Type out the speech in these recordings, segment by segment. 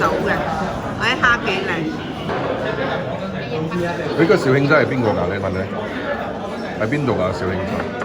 酒嘅，嗰啲蝦幾靚。呢個肇慶真係邊個㗎？你問你喺邊度㗎？肇慶真？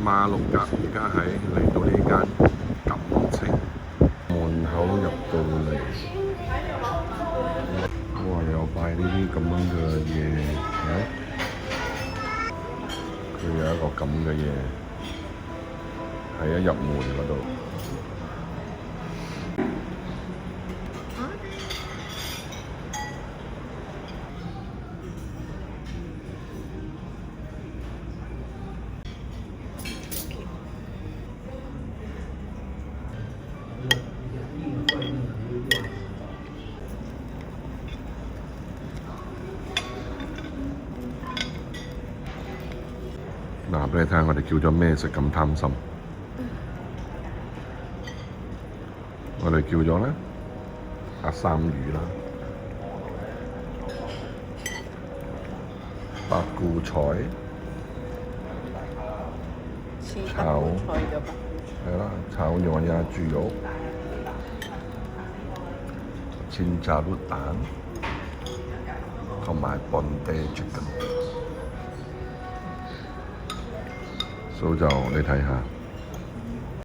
馬六甲而家嚟到呢間錦程門口入到嚟，哇！又擺呢啲咁樣嘅嘢，佢有一個咁嘅嘢，係一入門嗰度。嗱，俾你睇下，我哋叫咗咩食咁貪心？我哋叫咗咧阿三魚啦，白菇菜，炒係啦，炒羊呀豬肉，煎炸碌蛋，同埋本地 chicken。就你睇下。